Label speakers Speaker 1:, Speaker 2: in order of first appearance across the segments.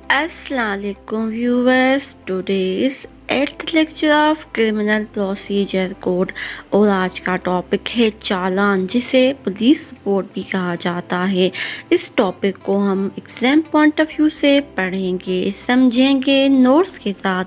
Speaker 1: Assalamualaikum viewers, today's 8th lecture of criminal procedure code और आज का टॉपिक है चालान, जिसे पुलिस रिपोर्ट भी कहा जाता है। इस टॉपिक को हम एग्जाम पॉइंट ऑफ व्यू से पढ़ेंगे, समझेंगे नोट्स के साथ,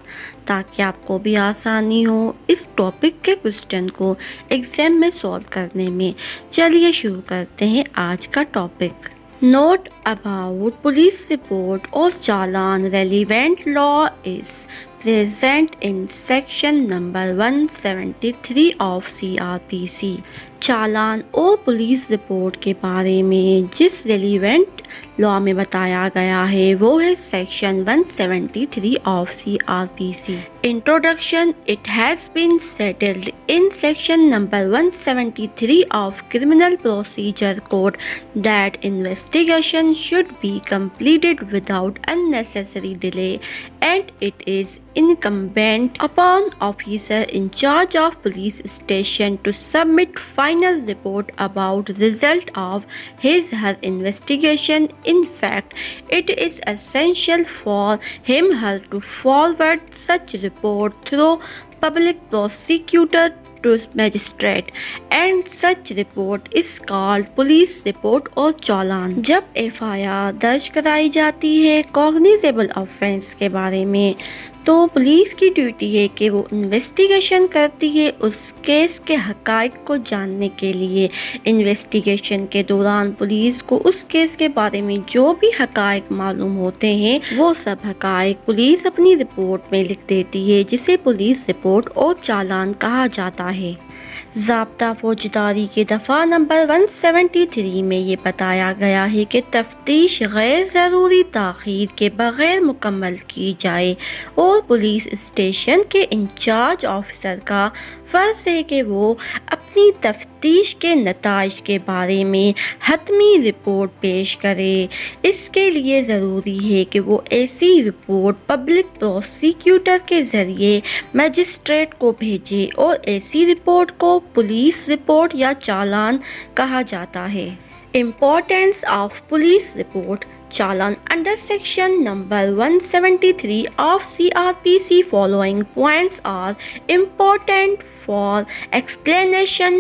Speaker 1: ताकि आपको भी आसानी हो इस टॉपिक के क्वेश्चन को एग्जाम में सॉल्व करने में। चलिए शुरू करते हैं आज का topic. Note about police report or challan. Relevant law is present in section number 173 of CRPC. चालान और पुलिस रिपोर्ट के बारे में जिस रेलिवेंट लॉ में बताया गया है वो है section 173 of CRPC. Introduction. It has been settled in section number 173 of Criminal Procedure Code that investigation should be completed without unnecessary delay, and it is incumbent upon officer in charge of police station to submit final report about result of his/her investigation. In fact, it is essential for him/her to forward such report through public prosecutor to magistrate, and such report is called police report और चालान। जब FIR दर्ज कराई जाती है cognizable offence के बारे में, तो पुलिस की ड्यूटी है कि वो इन्वेस्टिगेशन करती है उस केस के हकाइक को जानने के लिए। इन्वेस्टिगेशन के दौरान पुलिस को उस केस के बारे में जो भी हकाइक मालूम होते हैं वो सब हकाइक पुलिस अपनी रिपोर्ट में लिख देती है, जिसे पुलिस रिपोर्ट और चालान कहा जाता है। ज़ाब्ता फौजदारी के दफ़ा नंबर 173 में ये बताया गया है कि तफ्तीश गैर ज़रूरी ताख़ीर के बग़ैर मुकम्मल की जाए और पुलिस स्टेशन के इंचार्ज ऑफिसर का फ़र्ज़ है कि वो अपनी तफ्तीश के नताइज के बारे में हतमी रिपोर्ट पेश करे। इसके लिए ज़रूरी है कि वो ऐसी रिपोर्ट पब्लिक प्रोसिक्यूटर के ज़रिए मजिस्ट्रेट को भेजे और ऐसी रिपोर्ट को पुलिस रिपोर्ट या चालान कहा जाता है। Importance of police report. Challan under section number 173 of CRPC following points are important for explanation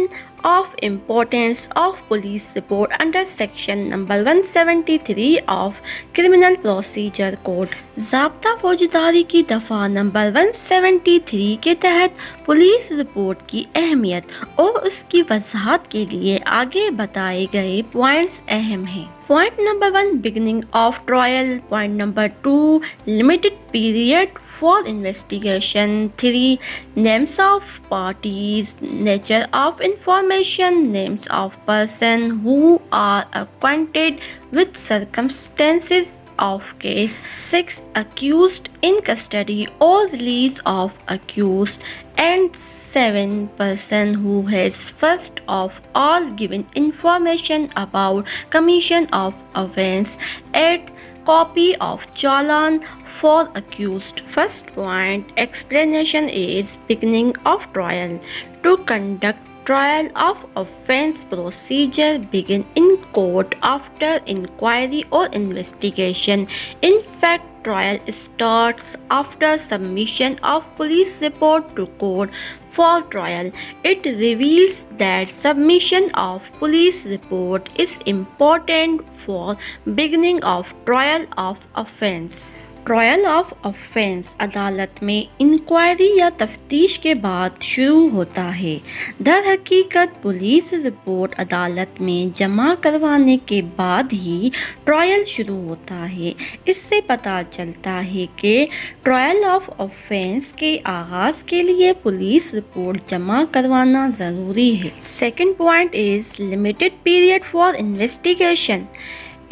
Speaker 1: of importance of police report under section number 173 of Criminal Procedure Code. ज़ाब्ता फौजदारी की दफ़ा number 173 के तहत police report की अहमियत और उसकी वजाहत के लिए आगे बताए गए पॉइंट्स अहम हैं। Point number 1, beginning of trial. Point number 2, limited period for investigation. 3, names of parties, nature of information, names of person who are acquainted with circumstances of case. 6, accused in custody or release of accused. And 7, person who has first of all given information about commission of offense. 8, copy of challan for accused. First point, explanation is beginning of trial. To conduct trial of offense, procedure begin in court after inquiry or investigation. In fact, trial starts after submission of police report to court for trial. It reveals that submission of police report is important for beginning of trial of offense. Trial of offence अदालत में inquiry या तफ्तीश के बाद शुरू होता है। दर हकीकत पुलिस रिपोर्ट अदालत में जमा करवाने के बाद ही ट्रायल शुरू होता है। इससे पता चलता है कि ट्रायल ऑफ ऑफेंस के आगाज़ के लिए पुलिस रिपोर्ट जमा करवाना ज़रूरी है। Second point is limited period for investigation.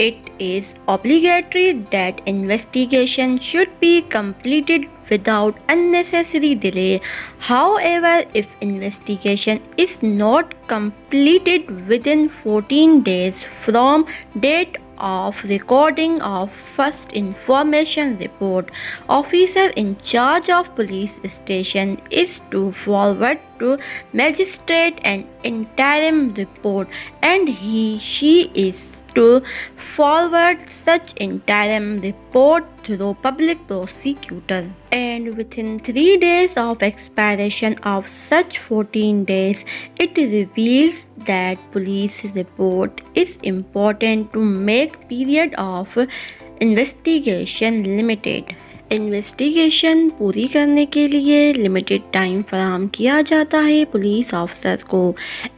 Speaker 1: It is obligatory that investigation should be completed without unnecessary delay. However, if investigation is not completed within 14 days from date of recording of first information report, officer in charge of police station is to forward to magistrate an interim report, and he/she is to forward such interim report through public prosecutor. And within 3 days of expiration of such 14 days, it reveals that police report is important to make period of investigation limited. Investigation पूरी करने के लिए limited time फराहम किया जाता है police officer को।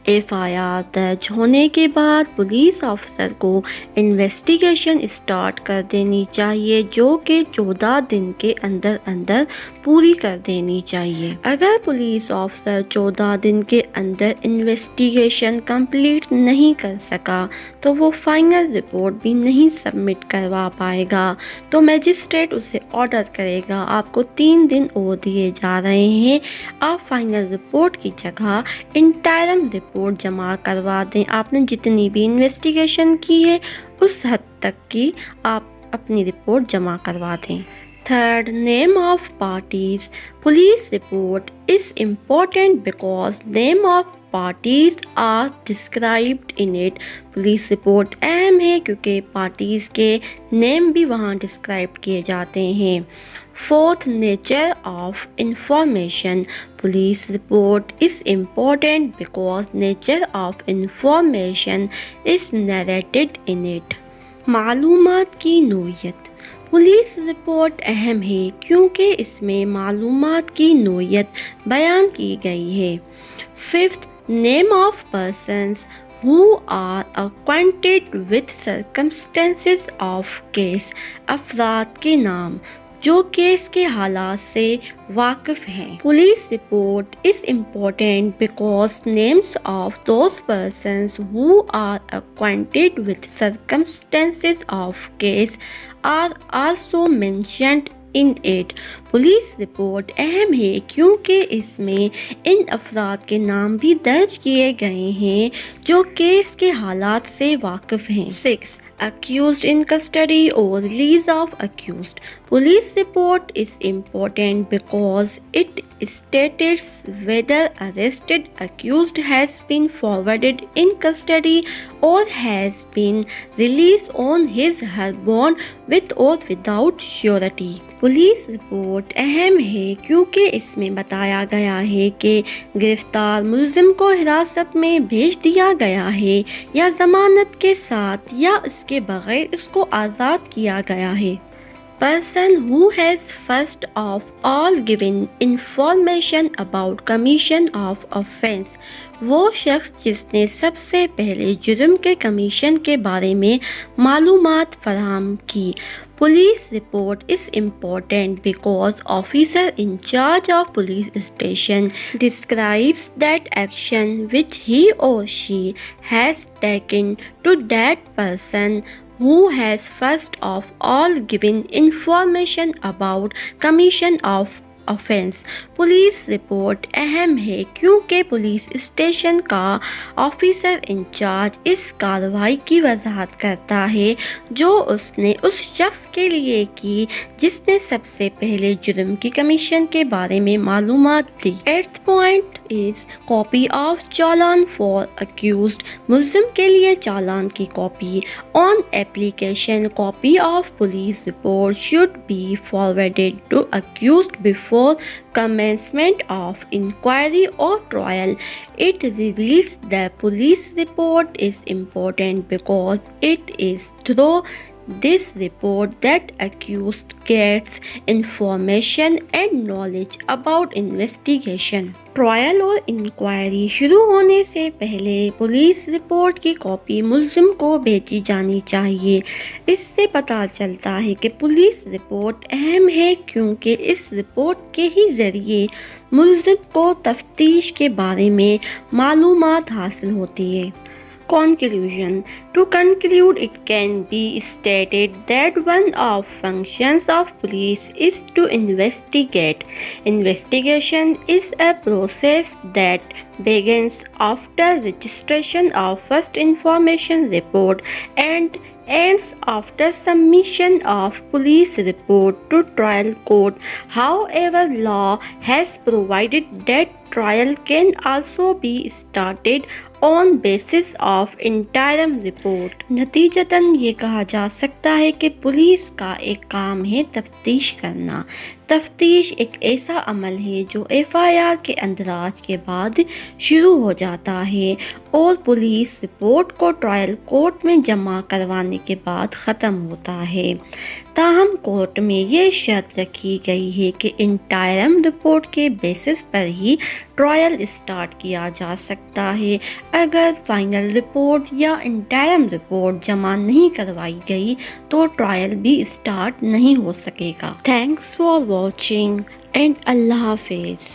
Speaker 1: FIR दर्ज होने के बाद पुलिस ऑफिसर को इन्वेस्टिगेशन स्टार्ट कर देनी चाहिए, जो कि 14 दिन के अंदर अंदर पूरी कर देनी चाहिए। अगर पुलिस ऑफिसर 14 दिन के अंदर इन्वेस्टिगेशन कंप्लीट नहीं कर सका तो वो फाइनल रिपोर्ट भी नहीं सबमिट करवा पाएगा, तो मजिस्ट्रेट उसे ऑर्डर करेगा। आपको 3 दिन और दिए जा रहे हैं, आप फाइनल रिपोर्ट की जगह इंटरम रिपोर्ट जमा करवा दें। आपने जितनी भी इन्वेस्टिगेशन की है उस हद तक की आप अपनी रिपोर्ट जमा करवा दें। Third, name of parties. Police report is important because name of parties are described in it. Police report अहम है क्योंकि पार्टीज के नेम भी वहाँ डिस्क्राइब किए जाते हैं। Fourth, nature of information. Police report is important because nature of information is narrated in it. मालूमात की नोयत। पुलिस रिपोर्ट अहम है क्योंकि इसमें मालूमात की नोयत बयान की गई है। Fifth, name of persons who are acquainted with circumstances of case. अफराद के नाम जो केस के हालात से वाकिफ हैं। Police report is important because names of those persons who are acquainted with circumstances of case are also mentioned in it. Police report अहम है क्योंकि इसमें इन अफराद के नाम भी दर्ज किए गए हैं जो केस के हालात से वाकिफ हैं। 6. Accused in custody or release of accused. Police report is important because it states whether arrested accused has been forwarded in custody or has been released on his her bond with or without surety. Police report अहम है क्योंकि इसमें बताया गया है कि गिरफ्तार मुलजिम को हिरासत में भेज दिया गया है या जमानत के साथ या इसके बगैर इसको आज़ाद किया गया है। Person who has first of all given information about commission of offense. वो शख्स जिसने सबसे पहले जुर्म के कमीशन के बारे में मालूमात फराहम की। Police report is important because officer in charge of police station describes that action which he or she has taken to that person who has first of all given information about commission of offence. Police report अहम है क्योंकि police station का officer in charge इस कार्रवाई की वजाहत करता है जो उसने उस शख्स के लिए की जिसने सबसे पहले जुर्म की कमीशन के बारे में मालूमात दी। 8th point is copy of challan for accused. मुल्जिम के लिए चालान की copy. On application copy of police report should be forwarded to accused before commencement of inquiry or trial. It reveals that police report is important because it is through this report that accused gets information and knowledge about investigation. Trial और inquiry शुरू होने से पहले police report की copy मुल्जिम को भेजी जानी चाहिए। इससे पता चलता है कि पुलिस रिपोर्ट अहम है क्योंकि इस रिपोर्ट के ही ज़रिए मुल्जिम को तफ्तीश के बारे में मालूमात हासिल होती है। Conclusion. To conclude, it can be stated that one of functions of police is to investigate. Investigation is a process that begins after registration of first information report and ends after submission of police report to trial court. However, law has provided that trial can also be started on basis of interim report. नतीजतन ये कहा जा सकता है कि police का एक काम है तफ्तीश करना। तफ्तीश एक ऐसा अमल है जो एफआईआर के अंदराज के बाद शुरू हो जाता है और पुलिस रिपोर्ट को ट्रायल कोर्ट में जमा करवाने के बाद ख़त्म होता है। ताहम कोर्ट में ये शर्त रखी गई है कि इंटरम रिपोर्ट के बेसिस पर ही ट्रायल स्टार्ट किया जा सकता है। अगर फाइनल रिपोर्ट या इंटरम रिपोर्ट जमा नहीं करवाई गई तो ट्रायल भी स्टार्ट नहीं हो सकेगा। थैंक्स फॉर वॉचिंग एंड अल्लाह हाफिज़।